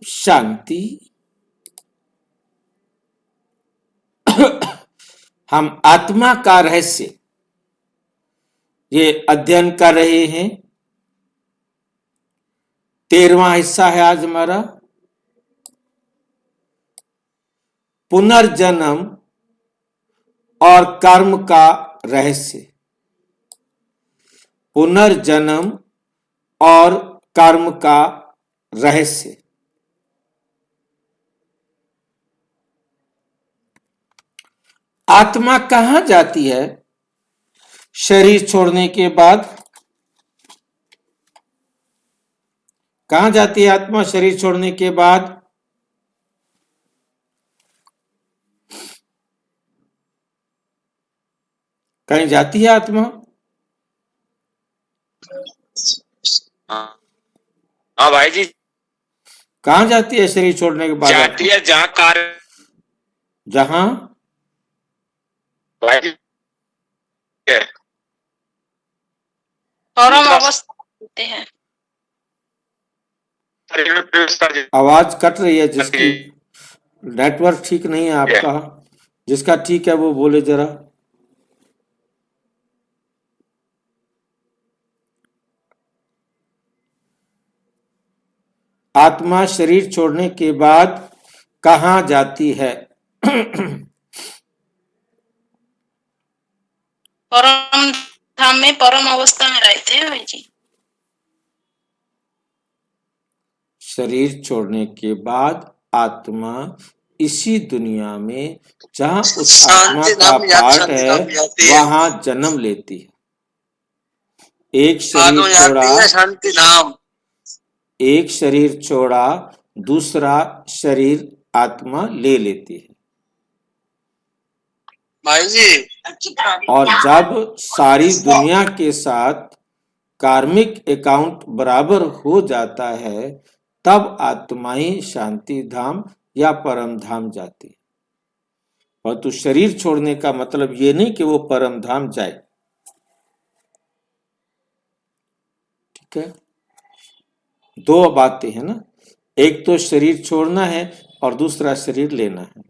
शांति। हम आत्मा का रहस्य ये अध्ययन कर रहे हैं। 13वां हिस्सा है आज हमारा, पुनर्जन्म और कर्म का रहस्य। पुनर्जन्म और कर्म का रहस्य। आत्मा कहां जाती है शरीर छोड़ने के बाद? कहां जाती है आत्मा शरीर छोड़ने के बाद? कहीं जाती है आत्मा? हाँ भाई जी, कहां जाती है शरीर छोड़ने के बाद? जाती है जहाँ कार्य, जहां भाई जी परम अवस्था होते हैं। आवाज कट रही है, जिसकी नेटवर्क ठीक नहीं है आपका, जिसका ठीक है वो बोले जरा। आत्मा शरीर छोड़ने के बाद कहां जाती है? परम धाम में परम अवस्था में रहते हैं भाई जी। शरीर छोड़ने के बाद आत्मा इसी दुनिया में जहां उस आत्मा का पार्ट है वहां जन्म लेती है। एक शरीर छोड़ा, शांति धाम, एक शरीर छोड़ा दूसरा शरीर आत्मा ले लेती है। भाई जी। और जब सारी दुनिया के साथ कार्मिक अकाउंट बराबर हो जाता है तब आत्माएं शांति धाम या परम धाम जाती है। परंतु शरीर छोड़ने का मतलब ये नहीं कि वो परम धाम जाए। ठीक है, दो बातें हैं ना, एक तो शरीर छोड़ना है और दूसरा शरीर लेना है।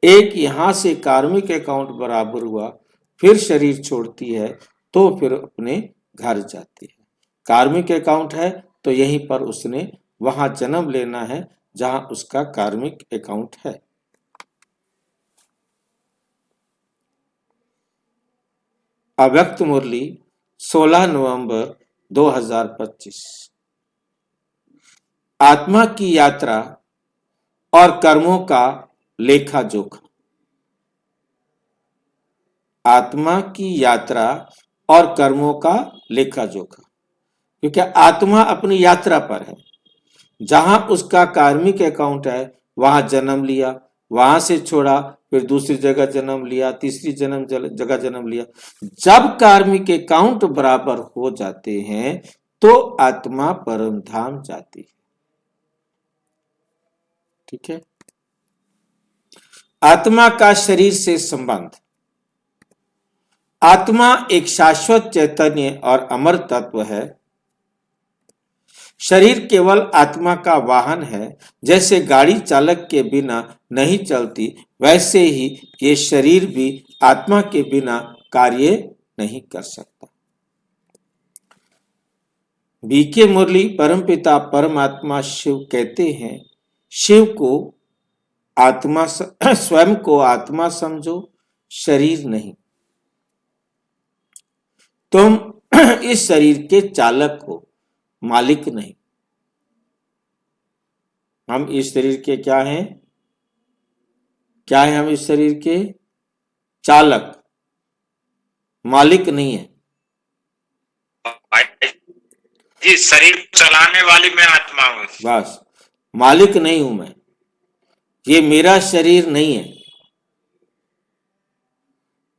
एक यहां से कार्मिक अकाउंट बराबर हुआ फिर शरीर छोड़ती है तो फिर अपने घर जाती है। कार्मिक अकाउंट है तो यहीं पर उसने वहां जन्म लेना है जहां उसका कार्मिक अकाउंट है। अव्यक्त मुरली 16 नवंबर 2025। आत्मा की यात्रा और कर्मों का लेखा जोखा। आत्मा की यात्रा और कर्मों का लेखा जोखा, क्योंकि आत्मा अपनी यात्रा पर है। जहां उसका कार्मिक अकाउंट है वहां जन्म लिया, वहां से छोड़ा, फिर दूसरी जगह जन्म लिया, तीसरी जगह जन्म लिया। जब कार्मिक अकाउंट बराबर हो जाते हैं तो आत्मा परम धाम जाती है। ठीक है, आत्मा का शरीर से संबंध। आत्मा एक शाश्वत चैतन्य और अमर तत्व है। शरीर केवल आत्मा का वाहन है। जैसे गाड़ी चालक के बिना नहीं चलती, वैसे ही ये शरीर भी आत्मा के बिना कार्य नहीं कर सकता। बीके मुरली परमपिता परमात्मा शिव कहते हैं, शिव को आत्मा स्वयं को आत्मा समझो, शरीर नहीं। तुम इस शरीर के चालक हो, मालिक नहीं। हम इस शरीर के क्या हैं? क्या है? हम इस शरीर के चालक, मालिक नहीं है। जी, शरीर चलाने वाली मैं आत्मा हूँ, बस, मालिक नहीं हूं मैं। ये मेरा शरीर नहीं है।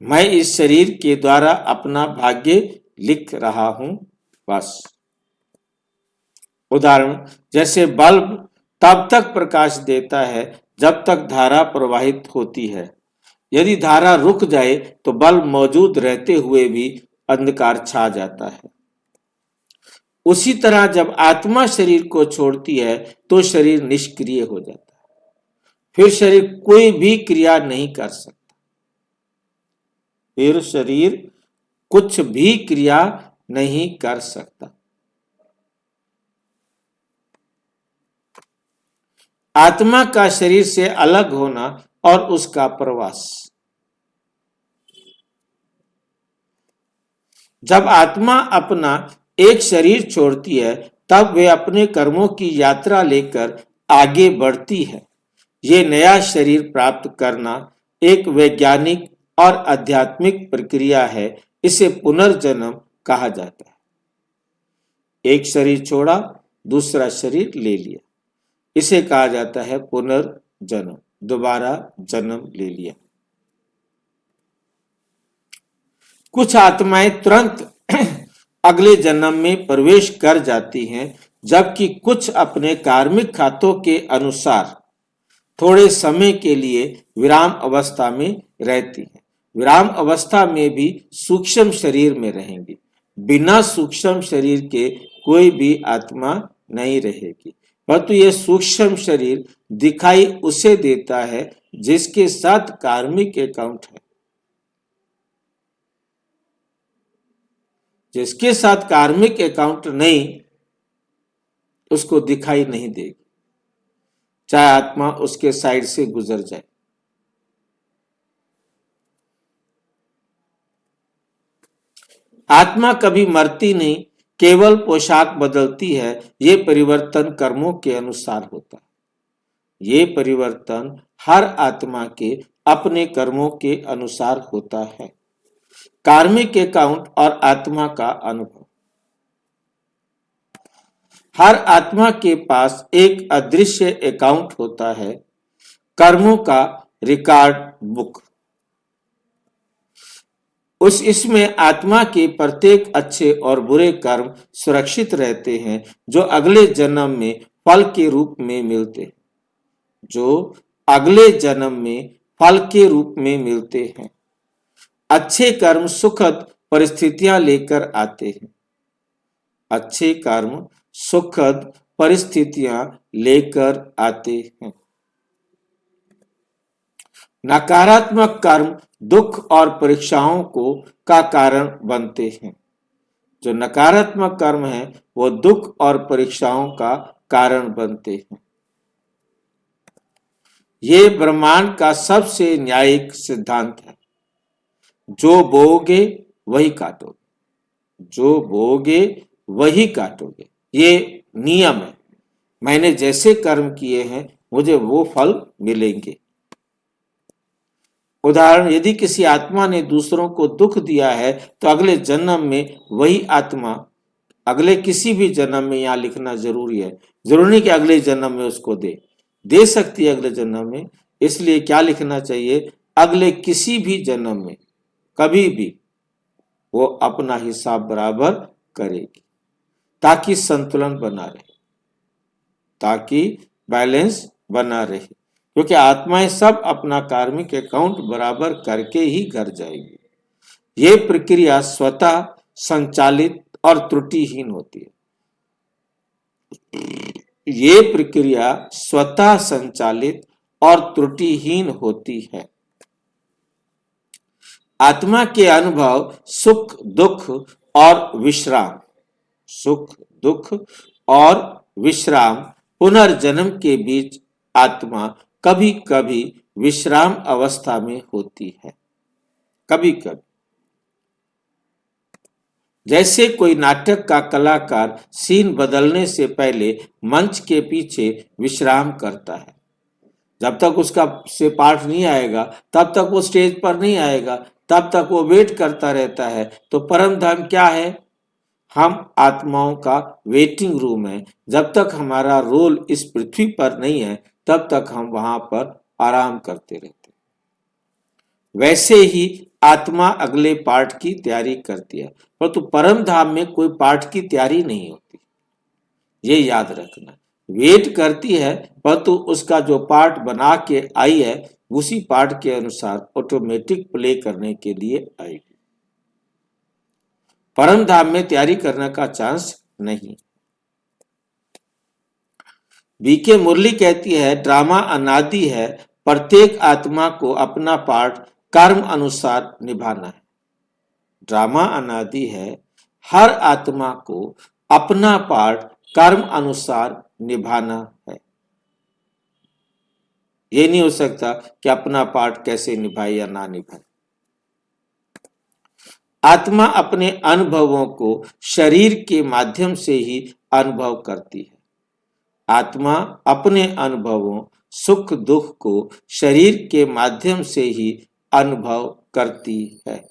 मैं इस शरीर के द्वारा अपना भाग्य लिख रहा हूं, बस। उदाहरण, जैसे बल्ब तब तक प्रकाश देता है जब तक धारा प्रवाहित होती है। यदि धारा रुक जाए तो बल्ब मौजूद रहते हुए भी अंधकार छा जाता है। उसी तरह जब आत्मा शरीर को छोड़ती है तो शरीर निष्क्रिय हो जाता है, फिर शरीर कोई भी क्रिया नहीं कर सकता, फिर शरीर कुछ भी क्रिया नहीं कर सकता। आत्मा का शरीर से अलग होना और उसका प्रवास। जब आत्मा अपना एक शरीर छोड़ती है तब वे अपने कर्मों की यात्रा लेकर आगे बढ़ती है। ये नया शरीर प्राप्त करना एक वैज्ञानिक और आध्यात्मिक प्रक्रिया है। इसे पुनर्जन्म कहा जाता है। एक शरीर छोड़ा, दूसरा शरीर ले लिया, इसे कहा जाता है पुनर्जन्म, दोबारा जन्म ले लिया। कुछ आत्माएं तुरंत अगले जन्म में प्रवेश कर जाती हैं, जबकि कुछ अपने कार्मिक खातों के अनुसार थोड़े समय के लिए विराम अवस्था में रहती हैं। विराम अवस्था में भी सूक्ष्म शरीर में रहेंगी। बिना सूक्ष्म शरीर के कोई भी आत्मा नहीं रहेगी, परंतु यह सूक्ष्म शरीर दिखाई उसे देता है जिसके साथ कार्मिक अकाउंट है। जिसके साथ कार्मिक अकाउंट नहीं, उसको दिखाई नहीं देगी, चाहे आत्मा उसके साइड से गुजर जाए। आत्मा कभी मरती नहीं, केवल पोशाक बदलती है। ये परिवर्तन कर्मों के अनुसार होता है। ये परिवर्तन हर आत्मा के अपने कर्मों के अनुसार होता है। कार्मिक अकाउंट और आत्मा का अनुभव। हर आत्मा के पास एक अदृश्य अकाउंट होता है, कर्मों का रिकॉर्ड बुक। इसमें आत्मा के प्रत्येक अच्छे और बुरे कर्म सुरक्षित रहते हैं, जो अगले जन्म में फल के रूप में मिलते हैं। जो अगले जन्म में फल के रूप में मिलते हैं। अच्छे कर्म सुखद परिस्थितियां लेकर आते हैं। अच्छे कर्म सुखद परिस्थितियां लेकर आते हैं। नकारात्मक कर्म दुख और परीक्षाओं का कारण बनते हैं। जो नकारात्मक कर्म है वो दुख और परीक्षाओं का कारण बनते हैं। ये ब्रह्मांड का सबसे न्यायिक सिद्धांत है। जो बोओगे वही काटोगे, जो बोओगे वही काटोगे। ये नियम है। मैंने जैसे कर्म किए हैं मुझे वो फल मिलेंगे। उदाहरण, यदि किसी आत्मा ने दूसरों को दुख दिया है तो अगले जन्म में वही आत्मा, अगले किसी भी जन्म में, यहां लिखना जरूरी है, जरूरी नहीं कि अगले जन्म में उसको दे सकती है अगले जन्म में। इसलिए क्या लिखना चाहिए, अगले किसी भी जन्म में कभी भी वो अपना हिसाब बराबर करेगी, ताकि संतुलन बना रहे, ताकि बैलेंस बना रहे। क्योंकि आत्माएं सब अपना कार्मिक अकाउंट बराबर करके ही घर जाएंगी। ये प्रक्रिया स्वतः संचालित और त्रुटिहीन होती है। ये प्रक्रिया स्वतः संचालित और त्रुटिहीन होती है। आत्मा के अनुभव सुख दुख और विश्राम, सुख दुख और विश्राम, पुनर्जन्म के बीच आत्मा कभी कभी विश्राम अवस्था में होती है। कभी कभी, जैसे कोई नाटक का कलाकार सीन बदलने से पहले मंच के पीछे विश्राम करता है। जब तक उसका से पार्ट नहीं आएगा तब तक वो स्टेज पर नहीं आएगा, तब तक वो वेट करता रहता है। तो परम धाम क्या है? हम आत्माओं का वेटिंग रूम है। जब तक हमारा रोल इस पृथ्वी पर नहीं है तब तक हम वहां पर आराम करते रहते हैं। वैसे ही आत्मा अगले पार्ट की तैयारी करती है, परंतु परम धाम में कोई पार्ट की तैयारी नहीं होती। ये याद रखना, वेट करती है, परंतु उसका जो पार्ट बना के आई है उसी पार्ट के अनुसार ऑटोमेटिक प्ले करने के लिए आएगी। परम धाम में तैयारी करने का चांस नहीं। बीके मुरली कहती है, ड्रामा अनादि है, प्रत्येक आत्मा को अपना पार्ट कर्म अनुसार निभाना है। ड्रामा अनादि है, हर आत्मा को अपना पार्ट कर्म अनुसार निभाना है। ये नहीं हो सकता कि अपना पार्ट कैसे निभाए या ना निभाए। आत्मा अपने अनुभवों को शरीर के माध्यम से ही अनुभव करती है। आत्मा अपने अनुभवों सुख दुख को शरीर के माध्यम से ही अनुभव करती है।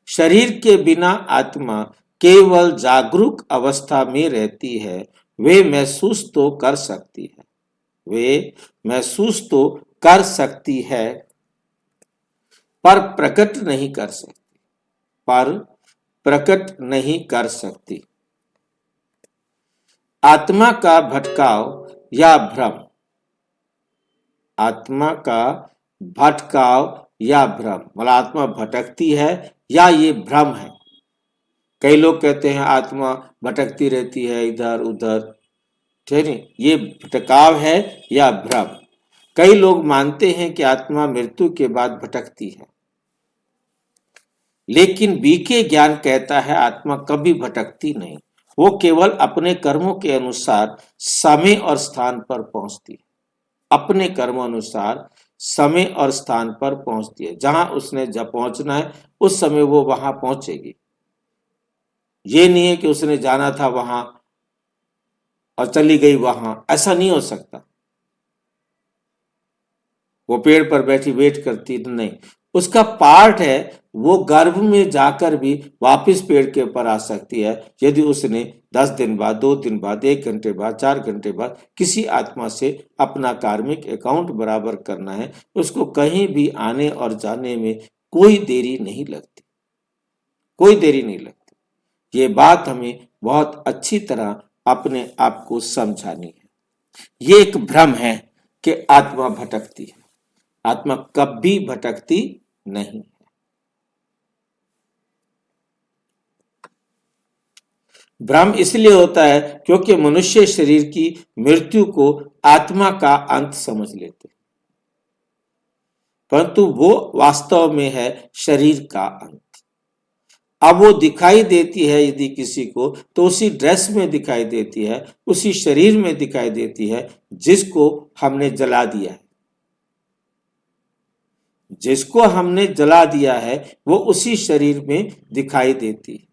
शरीर के बिना आत्मा केवल जागरूक अवस्था में रहती है। वे महसूस तो कर सकती है, वे महसूस तो कर सकती है, पर प्रकट नहीं कर सकती, पर प्रकट नहीं कर सकती। आत्मा का भटकाव या भ्रम, आत्मा का भटकाव या भ्रम, मतलब आत्मा भटकती है या ये भ्रम है। कई लोग कहते हैं आत्मा भटकती रहती है इधर उधर, ठीक है, ये भटकाव है या भ्रम। कई लोग मानते हैं कि आत्मा मृत्यु के बाद भटकती है, लेकिन बीके ज्ञान कहता है आत्मा कभी भटकती नहीं, वो केवल अपने कर्मों के अनुसार समय और स्थान पर पहुंचती है। अपने कर्मों अनुसार समय और स्थान पर पहुंचती है। जहां उसने जब पहुंचना है उस समय वो वहां पहुंचेगी। ये नहीं है कि उसने जाना था वहां और चली गई वहां, ऐसा नहीं हो सकता। वो पेड़ पर बैठी वेट करती नहीं, उसका पार्ट है, वो गर्भ में जाकर भी वापस पेड़ के ऊपर आ सकती है यदि उसने 10 दिन बाद, 2 दिन बाद, 1 घंटे बाद, 4 घंटे बाद किसी आत्मा से अपना कार्मिक अकाउंट बराबर करना है। उसको कहीं भी आने और जाने में कोई देरी नहीं लगती, कोई देरी नहीं लगती। ये बात हमें बहुत अच्छी तरह अपने आप को समझानी है। ये एक भ्रम है कि आत्मा भटकती है, आत्मा कभी भटकती नहीं। भ्रम इसलिए होता है क्योंकि मनुष्य शरीर की मृत्यु को आत्मा का अंत समझ लेते, परंतु वो वास्तव में है शरीर का अंत। अब वो दिखाई देती है यदि किसी को, तो उसी ड्रेस में दिखाई देती है, उसी शरीर में दिखाई देती है जिसको हमने जला दिया है। जिसको हमने जला दिया है वो उसी शरीर में दिखाई देती है।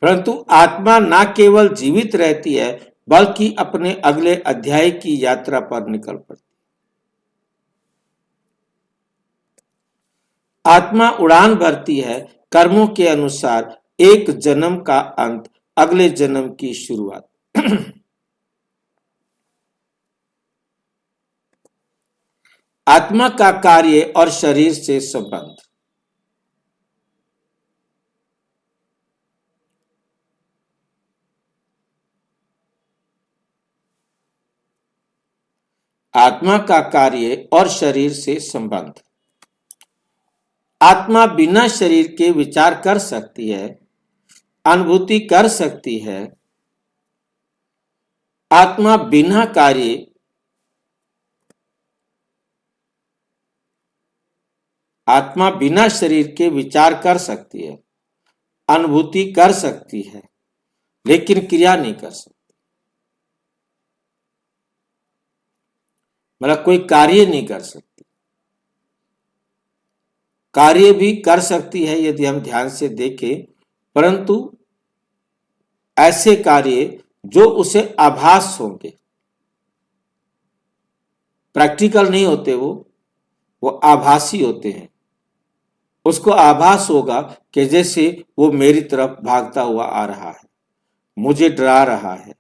परंतु आत्मा न केवल जीवित रहती है बल्कि अपने अगले अध्याय की यात्रा पर निकल पड़ती। आत्मा उड़ान भरती है कर्मों के अनुसार, एक जन्म का अंत, अगले जन्म की शुरुआत। आत्मा का कार्य और शरीर से संबंध। आत्मा का कार्य और शरीर से संबंध। आत्मा बिना शरीर के विचार कर सकती है, अनुभूति कर सकती है। आत्मा बिना कार्य, आत्मा बिना शरीर के विचार कर सकती है, अनुभूति कर सकती है, लेकिन क्रिया नहीं कर सकती। मतलब कोई कार्य नहीं कर सकती। कार्य भी कर सकती है यदि हम ध्यान से देखें, परंतु ऐसे कार्य जो उसे आभास होंगे, प्रैक्टिकल नहीं होते, वो आभासी होते हैं। उसको आभास होगा कि जैसे वो मेरी तरफ भागता हुआ आ रहा है, मुझे डरा रहा है,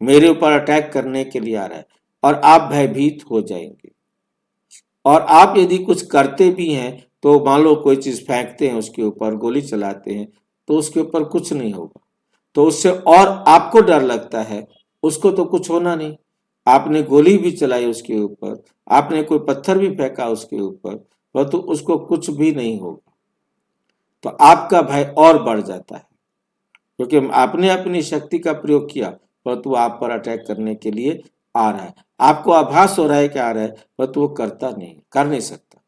मेरे ऊपर अटैक करने के लिए आ रहा है, और आप भयभीत हो जाएंगे। और आप यदि कुछ करते भी हैं तो मान लो कोई चीज फेंकते हैं उसके ऊपर, गोली चलाते हैं, तो उसके ऊपर कुछ नहीं होगा, तो उससे और आपको डर लगता है, उसको तो कुछ होना नहीं। आपने गोली भी चलाई उसके ऊपर, आपने कोई पत्थर भी फेंका उसके ऊपर, परंतु उसको कुछ भी नहीं होगा। तो आपका भय और बढ़ जाता है, क्योंकि आपने अपनी शक्ति का प्रयोग किया परंतु आप पर अटैक करने के लिए आ रहा है। आपको आभास हो रहा है कि आ रहा है, परंतु वो करता नहीं, कर नहीं सकता।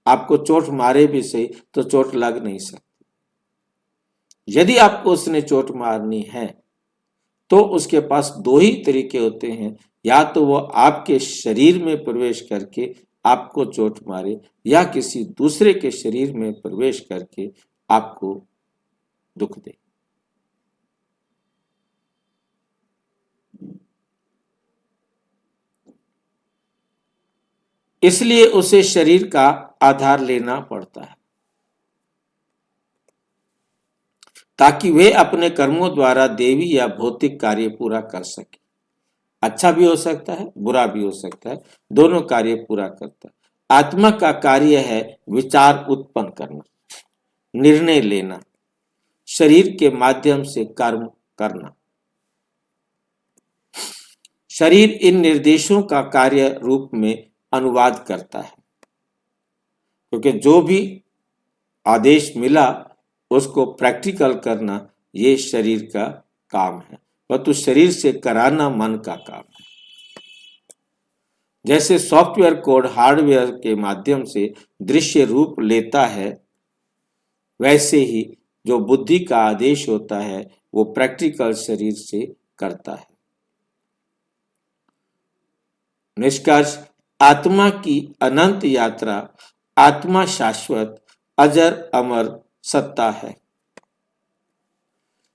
आपको चोट मारे भी सही तो चोट लग नहीं सकती। यदि आपको उसने चोट मारनी है तो उसके पास दो ही तरीके होते हैं, या तो वो आपके शरीर में प्रवेश करके आपको चोट मारे, या किसी दूसरे के शरीर में प्रवेश करके आपको दुख दे। इसलिए उसे शरीर का आधार लेना पड़ता है, ताकि वे अपने कर्मों द्वारा देवी या भौतिक कार्य पूरा कर सके। अच्छा भी हो सकता है, बुरा भी हो सकता है, दोनों कार्य पूरा करता है। आत्मा का कार्य है विचार उत्पन्न करना, निर्णय लेना, शरीर के माध्यम से कर्म करना। शरीर इन निर्देशों का कार्य रूप में अनुवाद करता है, क्योंकि जो भी आदेश मिला उसको प्रैक्टिकल करना ये शरीर का काम है, परंतु शरीर से कराना मन का काम है। जैसे सॉफ्टवेयर कोड हार्डवेयर के माध्यम से दृश्य रूप लेता है, वैसे ही जो बुद्धि का आदेश होता है वो प्रैक्टिकल शरीर से करता है। निष्कर्ष, आत्मा की अनंत यात्रा, आत्मा शाश्वत अजर अमर सत्ता है।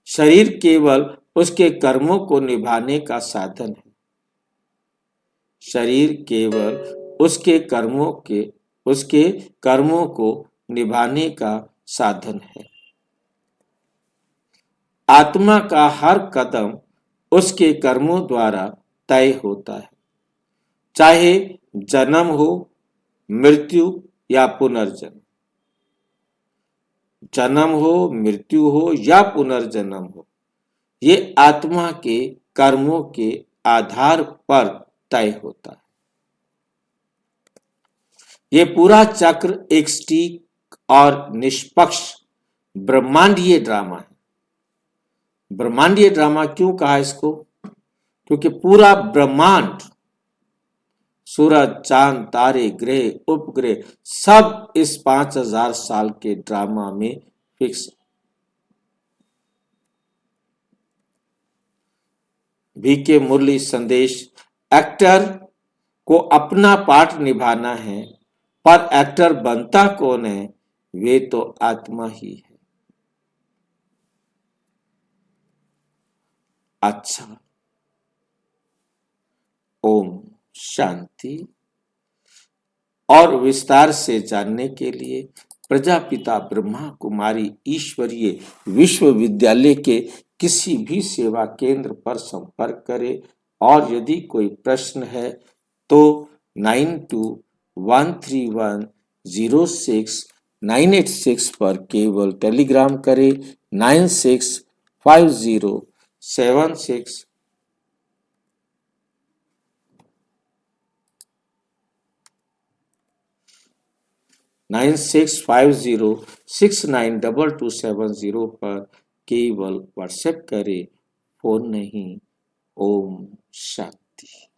शरीर केवल उसके कर्मों को निभाने का साधन है। शरीर केवल उसके कर्मों को निभाने का साधन है। आत्मा का हर कदम उसके कर्मों द्वारा तय होता है, चाहे जन्म हो, मृत्यु या पुनर्जन्म। जन्म हो, मृत्यु हो या पुनर्जन्म हो, ये आत्मा के कर्मों के आधार पर तय होता है। ये पूरा चक्र एक सटीक और निष्पक्ष ब्रह्मांडीय ड्रामा है। ब्रह्मांडीय ड्रामा क्यों कहा इसको? क्योंकि पूरा ब्रह्मांड, सूरज, चांद, तारे, ग्रह, उपग्रह, सब इस 5000 साल के ड्रामा में फिक्स। VK मुरली संदेश, एक्टर को अपना पार्ट निभाना है, पर एक्टर बनता कौन है? वे तो आत्मा ही है। अच्छा, ओम शांति। और विस्तार से जानने के लिए प्रजापिता ब्रह्मा कुमारी ईश्वरीय विश्वविद्यालय के किसी भी सेवा केंद्र पर संपर्क करें, और यदि कोई प्रश्न है तो 9213106986 पर केवल टेलीग्राम करें। 965076 9650692270 पर केवल व्हाट्सएप करें, फोन नहीं। ओम शांति।